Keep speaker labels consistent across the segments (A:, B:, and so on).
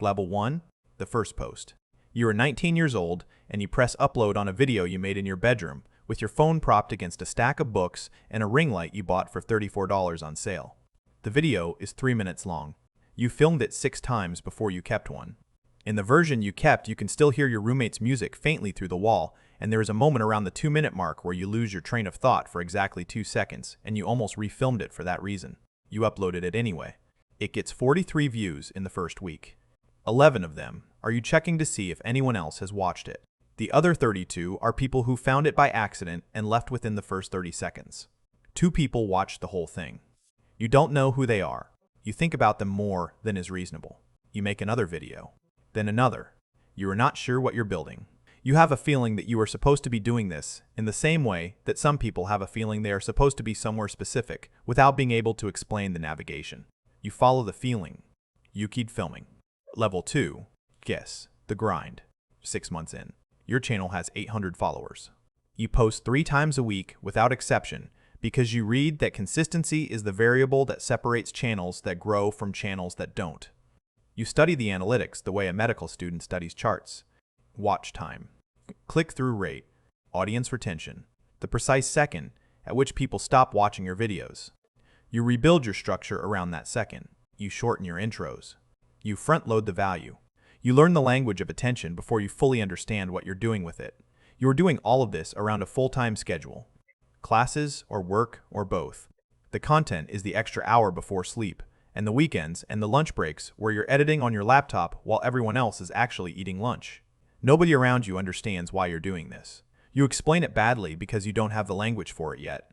A: Level 1. The first post. You are 19 years old and you press upload on a video you made in your bedroom with your phone propped against a stack of books and a ring light you bought for $34 on sale. The video is 3 minutes long. You filmed it 6 times before you kept one. In the version you kept, you can still hear your roommate's music faintly through the wall, and there is a moment around the 2-minute mark where you lose your train of thought for exactly 2 seconds, and you almost refilmed it for that reason. You uploaded it anyway. It gets 43 views in the first week. 11 of them are you checking to see if anyone else has watched it. The other 32 are people who found it by accident and left within the first 30 seconds. 2 people watched the whole thing. You don't know who they are. You think about them more than is reasonable. You make another video. Then another. You are not sure what you're building. You have a feeling that you are supposed to be doing this in the same way that some people have a feeling they are supposed to be somewhere specific without being able to explain the navigation. You follow the feeling. You keep filming. Level 2. Guess. The grind. 6 months in. Your channel has 800 followers. You post 3 times a week without exception because you read that consistency is the variable that separates channels that grow from channels that don't. You study the analytics the way a medical student studies charts. Watch time, click-through rate, audience retention, the precise second at which people stop watching your videos. You rebuild your structure around that second. You shorten your intros. You front-load the value. You learn the language of attention before you fully understand what you're doing with it. You are doing all of this around a full-time schedule. Classes or work or both. The content is the extra hour before sleep, and the weekends and the lunch breaks where you're editing on your laptop while everyone else is actually eating lunch. Nobody around you understands why you're doing this. You explain it badly because you don't have the language for it yet.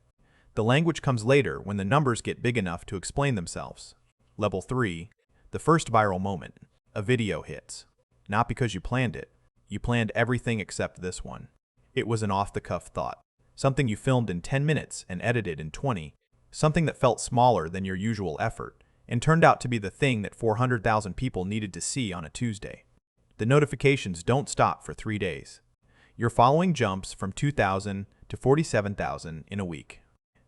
A: The language comes later when the numbers get big enough to explain themselves. Level 3. The first viral moment. A video hits. Not because you planned it. You planned everything except this one. It was an off-the-cuff thought. Something you filmed in 10 minutes and edited in 20. Something that felt smaller than your usual effort and turned out to be the thing that 400,000 people needed to see on a Tuesday. The notifications don't stop for 3 days. Your following jumps from 2,000 to 47,000 in a week.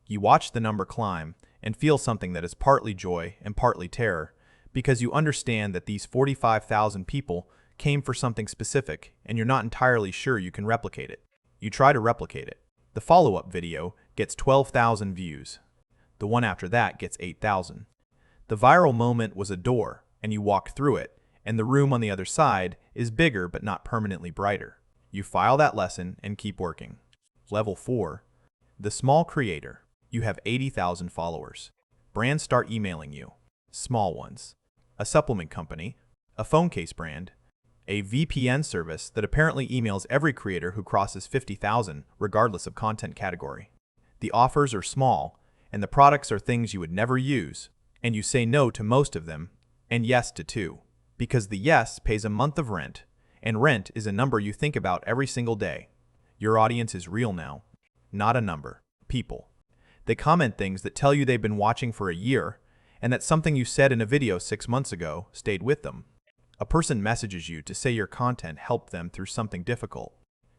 A: You watch the number climb and feel something that is partly joy and partly terror because you understand that these 45,000 people came for something specific and you're not entirely sure you can replicate it. You try to replicate it. The follow-up video gets 12,000 views. The one after that gets 8,000. The viral moment was a door, and you walk through it, and the room on the other side is bigger but not permanently brighter. You file that lesson and keep working. Level 4. The small creator. You have 80,000 followers. Brands start emailing you. Small ones. A supplement company, a phone case brand, a VPN service that apparently emails every creator who crosses 50,000 regardless of content category. The offers are small, and the products are things you would never use, and you say no to most of them, and yes to 2. Because the yes pays a month of rent, and rent is a number you think about every single day. Your audience is real now, not a number. People. They comment things that tell you they've been watching for a year, and that something you said in a video 6 months ago stayed with them. A person messages you to say your content helped them through something difficult.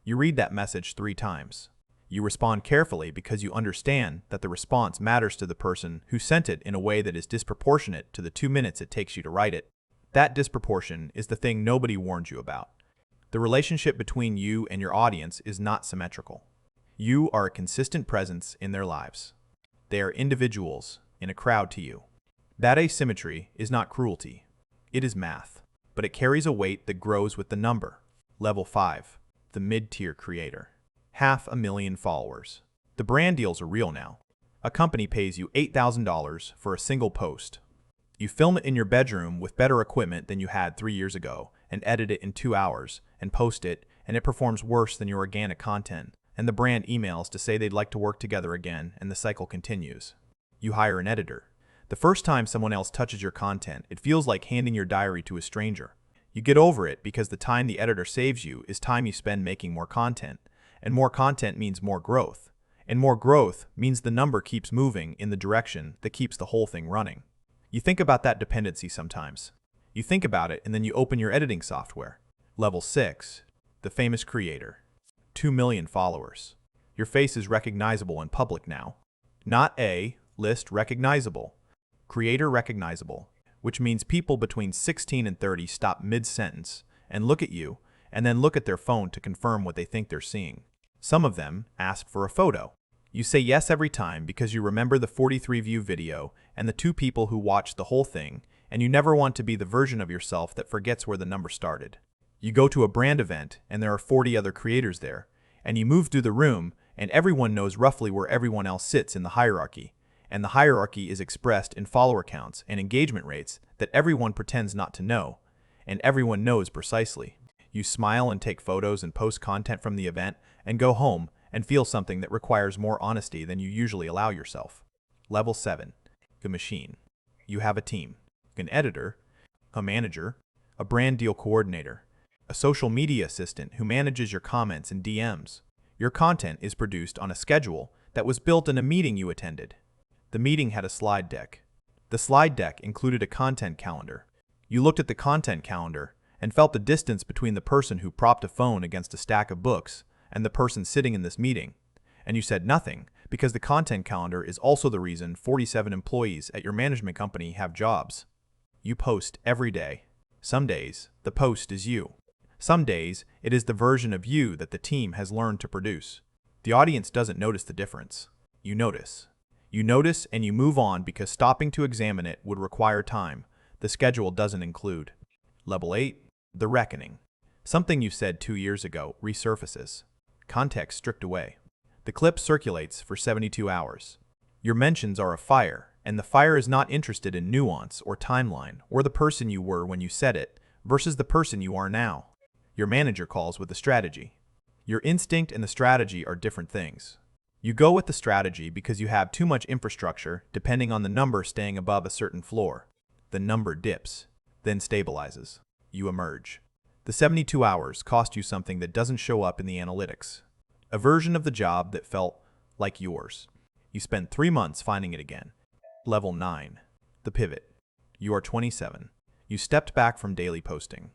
A: You read that message 3 times. You respond carefully because you understand that the response matters to the person who sent it in a way that is disproportionate to the 2 minutes it takes you to write it. That disproportion is the thing nobody warned you about. The relationship between you and your audience is not symmetrical. You are a consistent presence in their lives. They are individuals in a crowd to you. That asymmetry is not cruelty. It is math, but it carries a weight that grows with the number. Level 5. The mid-tier creator. 500,000 followers. The brand deals are real now. A company pays you $8,000 for a single post. You film it in your bedroom with better equipment than you had 3 years ago and edit it in 2 hours and post it, and it performs worse than your organic content, and the brand emails to say they'd like to work together again, and the cycle continues. You hire an editor. The first time someone else touches your content, it feels like handing your diary to a stranger. You get over it because the time the editor saves you is time you spend making more content. And more content means more growth. And more growth means the number keeps moving in the direction that keeps the whole thing running. You think about that dependency sometimes. You think about it and then you open your editing software. Level 6. The famous creator. 2 million followers. Your face is recognizable in public now. Not A, list recognizable. Creator recognizable. which means people between 16 and 30 stop mid-sentence and look at you, and then look at their phone to confirm what they think they're seeing. Some of them ask for a photo. You say yes every time because you remember the 43-view video and the 2 people who watched the whole thing, and you never want to be the version of yourself that forgets where the number started. You go to a brand event and there are 40 other creators there, and you move through the room and everyone knows roughly where everyone else sits in the hierarchy, and the hierarchy is expressed in follower counts and engagement rates that everyone pretends not to know, and everyone knows precisely. You smile and take photos and post content from the event and go home and feel something that requires more honesty than you usually allow yourself. Level 7. The machine. You have a team. An editor, a manager, a brand deal coordinator, a social media assistant who manages your comments and DMs. Your content is produced on a schedule that was built in a meeting you attended. The meeting had a slide deck. The slide deck included a content calendar. You looked at the content calendar and felt the distance between the person who propped a phone against a stack of books and the person sitting in this meeting, and you said nothing because the content calendar is also the reason 47 employees at your management company have jobs. You post every day. Some days, the post is you. Some days, it is the version of you that the team has learned to produce. The audience doesn't notice the difference. You notice. You notice and you move on because stopping to examine it would require time the schedule doesn't include. Level 8. The reckoning. Something you said 2 years ago resurfaces. Context stripped away. The clip circulates for 72 hours. Your mentions are a fire, and the fire is not interested in nuance or timeline or the person you were when you said it versus the person you are now. Your manager calls with a strategy. Your instinct and the strategy are different things. You go with the strategy because you have too much infrastructure depending on the number staying above a certain floor. The number dips, then stabilizes. You emerge. The 72 hours cost you something that doesn't show up in the analytics. A version of the job that felt like yours. You spend 3 months finding it again. Level 9. The pivot. You are 27. You stepped back from daily posting.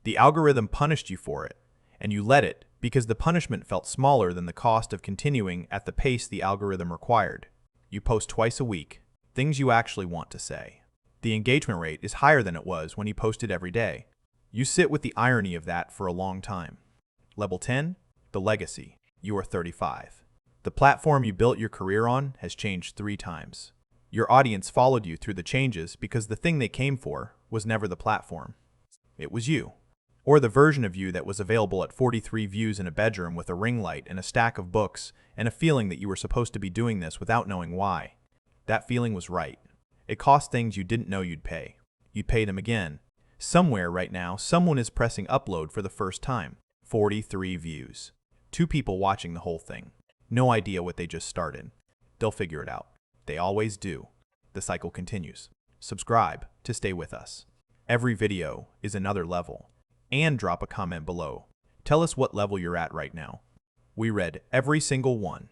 A: The algorithm punished you for it, and you let it because the punishment felt smaller than the cost of continuing at the pace the algorithm required. You post twice a week, things you actually want to say. The engagement rate is higher than it was when you posted every day. You sit with the irony of that for a long time. Level 10. The legacy. You are 35. The platform you built your career on has changed 3 times. Your audience followed you through the changes because the thing they came for was never the platform. It was you. Or the version of you that was available at 43 views in a bedroom with a ring light and a stack of books and a feeling that you were supposed to be doing this without knowing why. That feeling was right. It cost things you didn't know you'd pay. You'd pay them again. Somewhere right now, someone is pressing upload for the first time. 43 views. 2 people watching the whole thing. No idea what they just started. They'll figure it out. They always do. The cycle continues. Subscribe to stay with us. Every video is another level. And drop a comment below. Tell us what level you're at right now. We read every single one.